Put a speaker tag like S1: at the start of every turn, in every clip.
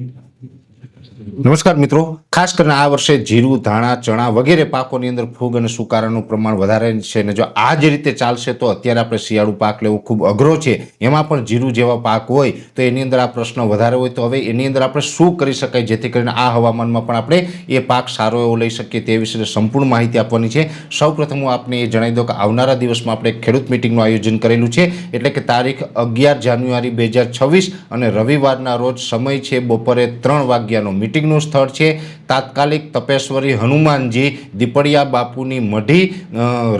S1: નમસ્કાર મિત્રો, ખાસ કરીને આ વર્ષે જીરું, ધાણા, ચણા વગેરે પાકોની અંદર ફૂગ અને સુકારાનું પ્રમાણ વધારે છે અને જો આ જ રીતે ચાલશે તો અત્યારે આપણે શિયાળુ પાક લેવો ખૂબ અઘરો છે. એમાં પણ જીરું જેવા પાક હોય તો એની અંદર આ પ્રશ્ન વધારે હોય તો હવે એની અંદર આપણે શું કરી શકાય જેથી કરીને આ હવામાનમાં પણ આપણે એ પાક સારો એવો લઈ શકીએ તે વિશે સંપૂર્ણ માહિતી આપવાની છે. સૌપ્રથમ હું આપને એ જણાવી દઉં કે આવનારા દિવસમાં આપણે ખેડૂત મિટિંગનું આયોજન કરેલું છે, એટલે કે તારીખ 11 જાન્યુઆરી 2026 અને રવિવારના રોજ સમય છે બપોરે 3 વાગ્યાનો. મીટિંગનું સ્થળ છે તાત્કાલિક તપેશ્વરી હનુમાનજી, દીપડિયા બાપુની મઢી,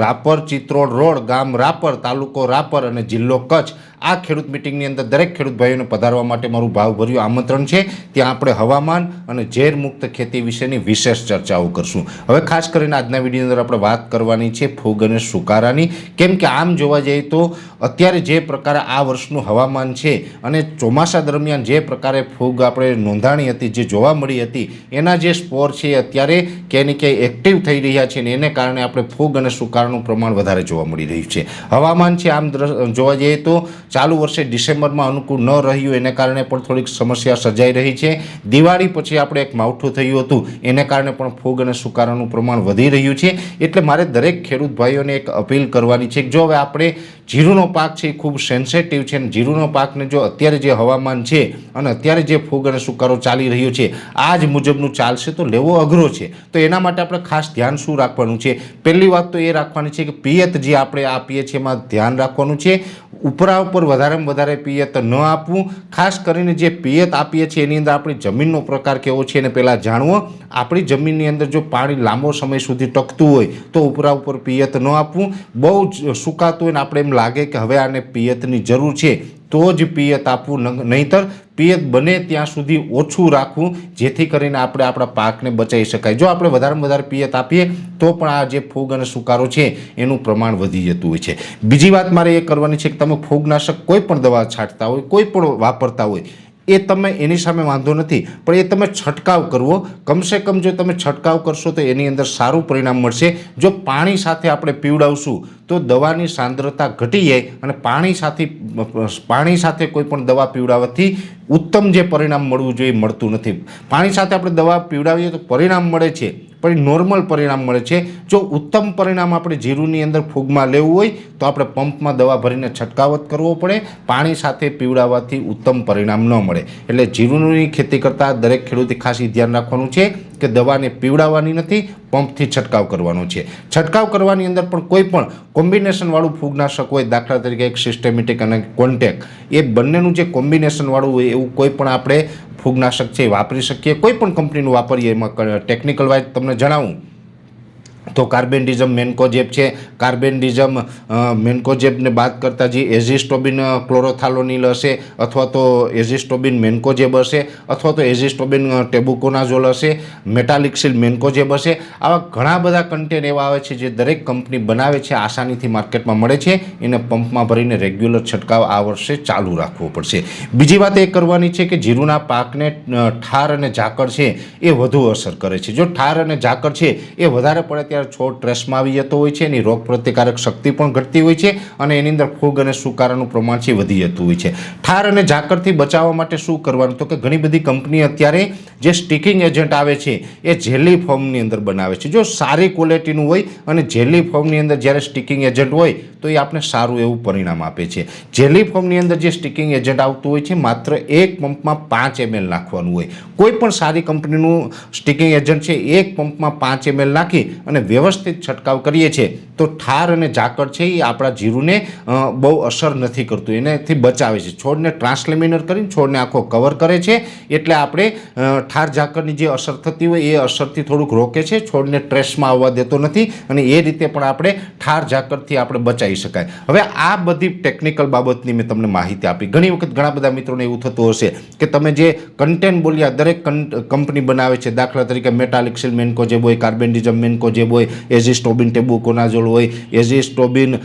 S1: રાપર ચિત્રોડ રોડ, ગામ રાપર, તાલુકો રાપર અને જિલ્લો કચ્છ. આ ખેડૂત મિટિંગની અંદર દરેક ખેડૂત ભાઈઓને પધારવા માટે મારું ભાવભર્યું આમંત્રણ છે. ત્યાં આપણે હવામાન અને ઝેર મુક્ત ખેતી વિશેની વિશેષ ચર્ચાઓ કરશું. હવે ખાસ કરીને આજના વિડીયોની અંદર આપણે વાત કરવાની છે ફૂગ અને સુકારાની, કેમ કે આમ જોવા જઈએ તો અત્યારે જે પ્રકારે આ વર્ષનું હવામાન છે અને ચોમાસા દરમિયાન જે પ્રકારે ફૂગ આપણે નોંધાણી હતી, જે જોવા મળી હતી, એના જે સ્પોર છે અત્યારે ક્યાંય ને ક્યાંય એક્ટિવ થઈ રહ્યા છે અને એને કારણે આપણે ફૂગ અને સુકારાનું પ્રમાણ વધારે જોવા મળી રહ્યું છે. હવામાન છે આમ જોવા જઈએ તો ચાલુ વર્ષે ડિસેમ્બરમાં અનુકૂળ ન રહ્યું એને કારણે પણ થોડીક સમસ્યા સર્જાઈ રહી છે. દિવાળી પછી આપણે એક માવઠું થયું હતું એને કારણે પણ ફૂગ અને સુકારાનું પ્રમાણ વધી રહ્યું છે. એટલે મારે દરેક ખેડૂત ભાઈઓને એક અપીલ કરવાની છે કે જો હવે આપણે જીરુંનો પાક છે એ ખૂબ સેન્સિટિવ છે અને જીરુંનો પાકને જો અત્યારે જે હવામાન છે અને અત્યારે જે ફૂગ અને સુકારો ચાલી રહ્યો છે આ જ મુજબનું ચાલશે તો લેવો અઘરો છે. તો એના માટે આપણે ખાસ ધ્યાન શું રાખવાનું છે? પહેલી વાત તો એ રાખવાની છે કે પિયત જે આપણે આપીએ છીએ એમાં ધ્યાન રાખવાનું છે. ઉપરા ઉપર વધારેમાં વધારે પિયત ન આપવું. ખાસ કરીને જે પિયત આપીએ છીએ એની અંદર આપણી જમીનનો પ્રકાર કેવો છે એને પહેલાં જાણવો. આપણી જમીનની અંદર જો પાણી લાંબો સમય સુધી ટકતું હોય તો ઉપરા ઉપર પિયત ન આપવું. બહુ જ સુકાતું હોય ને આપણે એમ લાગે કે હવે આને પિયતની જરૂર છે તો જ પિયત આપવું, નહીંતર પિયત બને ત્યાં સુધી ઓછું રાખવું જેથી કરીને આપણે આપણા પાકને બચાવી શકાય. જો આપણે વધારેમાં વધારે પિયત આપીએ તો પણ આ જે ફૂગ અને સુકારો છે એનું પ્રમાણ વધી જતું હોય છે. બીજી વાત મારે એ કરવાની છે કે તમે ફૂગનાશક કોઈ પણ દવા છાંટતા હોય, કોઈ પણ વાપરતા હોય, એ તમે એની સામે વાંધો નથી, પણ એ તમે છંટકાવ કરવો. કમસે કમ જો તમે છંટકાવ કરશો તો એની અંદર સારું પરિણામ મળશે. જો પાણી સાથે આપણે પીવડાવશું તો દવાની સાંદ્રતા ઘટી જાય અને પાણી સાથે કોઈ પણ દવા પીવડાવવાથી ઉત્તમ જે પરિણામ મળવું જોઈએ મળતું નથી. પાણી સાથે આપણે દવા પીવડાવીએ તો પરિણામ મળે છે પણ નોર્મલ પરિણામ મળે છે. જો ઉત્તમ પરિણામ આપણે જીરુંની અંદર ફૂગમાં લેવું હોય તો આપણે પંપમાં દવા ભરીને છંટકાવ જ કરવો પડે. પાણી સાથે પીવડાવવાથી ઉત્તમ પરિણામ ન મળે. એટલે જીરુંની ખેતી કરતાં દરેક ખેડૂતે ખાસ ધ્યાન રાખવાનું છે કે દવાને પીવડાવવાની નથી, પંપથી છંટકાવ કરવાનો છે. છંટકાવ કરવાની અંદર પણ કોઈ પણ કોમ્બિનેશનવાળું ફૂગનાશક હોય, દાખલા તરીકે એક સિસ્ટેમેટિક અને કોન્ટેક, એ બંનેનું જે કોમ્બિનેશનવાળું હોય એવું કોઈ પણ આપણે ફૂગનાશક છે વાપરી શકીએ. કોઈ પણ કંપનીનું વાપરીએ. એમાં ટેકનિકલ વાઇઝ તમને જણાવું તો કાર્બેન્ડિઝમ મેન્કોજેબ છે. કાર્બેન્ડિઝમ મેન્કોજેબને બાદ કરતાં જે એઝિસ્ટોબિન ક્લોરોથાલોનિલ હશે અથવા તો એઝિસ્ટોબિન મેન્કોજેબ હશે અથવા તો એઝિસ્ટોબિન ટેબુકોનાઝોલ હશે, મેટાલિક્સિલ મેન્કોજેબ હશે, આવા ઘણા બધા કન્ટેન એવા આવે છે જે દરેક કંપની બનાવે છે, આસાનીથી માર્કેટમાં મળે છે. એને પંપમાં ભરીને રેગ્યુલર છંટકાવ આ વર્ષે ચાલુ રાખવો પડશે. બીજી વાત એ કરવાની છે કે જીરુંના પાકને ઠાર અને ઝાકળ છે એ વધુ અસર કરે છે. જો ઠાર અને ઝાકળ છે એ વધારે પડે ત્યારે છોડ ટ્રેસમાં આવી જતો હોય છે, એની રોગ પ્રતિકારક શક્તિ પણ ઘટતી હોય છે અને એની અંદર ફૂગ અને સુકારાનું પ્રમાણ છે વધી જતું હોય છે. ઠાર અને ઝાકળથી બચાવવા માટે શું કરવાનું? તો કે ઘણી બધી કંપની અત્યારે જે સ્ટિકિંગ એજન્ટ આવે છે એ જેલી ફોર્મની અંદર બનાવે છે. જો સારી ક્વોલિટીનું હોય અને જેલી ફોર્મની અંદર જ્યારે સ્ટિકિંગ એજન્ટ હોય તો એ આપણે સારું એવું પરિણામ આપે છે. જેલી ફોર્મની અંદર જે સ્ટિકિંગ એજન્ટ આવતું હોય છે માત્ર એક પંપમાં 5 ml નાખવાનું હોય. કોઈ પણ સારી કંપનીનું સ્ટિકિંગ એજન્ટ છે એક પંપમાં 5 ml નાખી અને વ્યવસ્થિત છંટકાવ કરીએ છીએ તો ઠાર અને ઝાકળ છે એ આપણા જીરુંને બહુ અસર નથી કરતું, એનાથી બચાવે છે. છોડને ટ્રાન્સલેમિનર કરીને છોડને આખો કવર કરે છે. એટલે આપણે ઠાર ઝાકળની જે અસર થતી હોય એ અસરથી થોડુંક રોકે છે, છોડને ટ્રેસમાં આવવા દેતો નથી અને એ રીતે પણ આપણે ઠાર ઝાકળથી આપણે બચાવી શકાય. હવે આ બધી ટેકનિકલ બાબતની મેં તમને માહિતી આપી. ઘણી વખત ઘણા બધા મિત્રોને એવું થતું હશે કે તમે જે કન્ટેન્ટ બોલ્યા દરેક કંપની બનાવે છે, દાખલા તરીકે મેટાલિક્સિલ મેન્કોજેબ હોય, કાર્બેન્ડિઝમ મેન્કોજેબ હોય, એઝિસ્ટોબિન ટેબુકોનાઝોલ હોય, એઝિસ્ટોબિન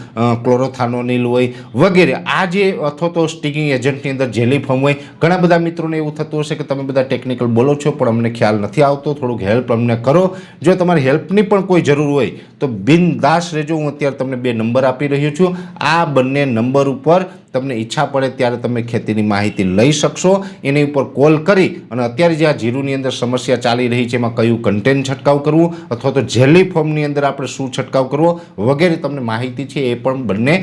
S1: ક્લોરોથાનોનિલ હોય વગેરે, આ જે અથવા તો સ્ટિકિંગ એજન્ટની અંદર જેલી ફોર્મ હોય. ઘણા બધા મિત્રોને એવું થતું હશે કે તમે બધા ટેકનિકલ બોલો છો પણ અમને ખ્યાલ નથી આવતો, થોડુંક હેલ્પ અમને કરો. જો તમારે હેલ્પની પણ કોઈ જરૂર હોય તો બિનદાસ રહેજો. હું અત્યારે તમને 2 નંબર આપી રહ્યો છું. આ બંને નંબર ઉપર તમને ઈચ્છા પડે ત્યારે તમે ખેતીની માહિતી લઈ શકશો. એની ઉપર કોલ કરી અને અત્યારે જે આ જીરુની અંદર સમસ્યા ચાલી રહી છે એમાં કયું કન્ટેન્ટ છંટકાવ કરવું અથવા તો જેલી ફોર્મની અંદર આપણે શું છંટકાવ કરવો વગેરે તમને માહિતી છે એ પણ બંને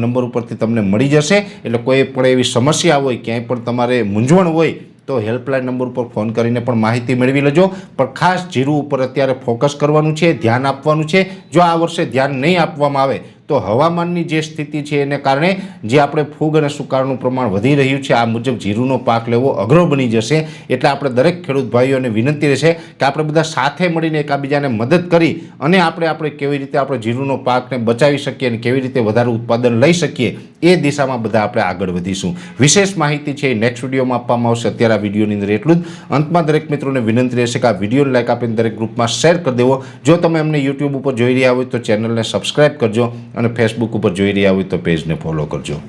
S1: નંબર ઉપરથી તમને મળી જશે. એટલે કોઈ પણ એવી સમસ્યા હોય, ક્યાંય પણ તમારે મૂંઝવણ હોય તો હેલ્પલાઇન નંબર ઉપર ફોન કરીને પણ માહિતી મેળવી લેજો. પણ ખાસ જીરું ઉપર અત્યારે ફોકસ કરવાનું છે, ધ્યાન આપવાનું છે. જો આ વર્ષે ધ્યાન નહીં આપવામાં આવે તો હવામાનની જે સ્થિતિ છે એને કારણે જે આપણે ફૂગ અને સુકારાનું પ્રમાણ વધી રહ્યું છે, આ મુજબ જીરુનો પાક લેવો અઘરો બની જશે. એટલે આપણે દરેક ખેડૂત ભાઈઓને વિનંતી રહેશે કે આપણે બધા સાથે મળીને એકબીજાને મદદ કરી અને આપણે કેવી રીતે આપણે જીરુનો પાકને બચાવી શકીએ અને કેવી રીતે વધારે ઉત્પાદન લઈ શકીએ એ દિશામાં બધા આપણે આગળ વધીશું. વિશેષ માહિતી છે એ નેક્સ્ટ વિડીયોમાં આપવામાં આવશે. અત્યારે આ વિડીયોની અંદર એટલું જ. અંતમાં દરેક મિત્રોને વિનંતી રહેશે કે આ વિડીયોને લાઈક આપીને દરેક ગ્રુપમાં શેર કરી દેવો. જો તમે અમને યુટ્યુબ ઉપર જોઈ રહ્યા હોય તો ચેનલને સબસ્ક્રાઈબ કરજો અને ફેસબુક ઉપર જોઈ રહ્યા હોય તો પેજને ફોલો કરજો.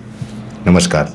S1: નમસ્કાર.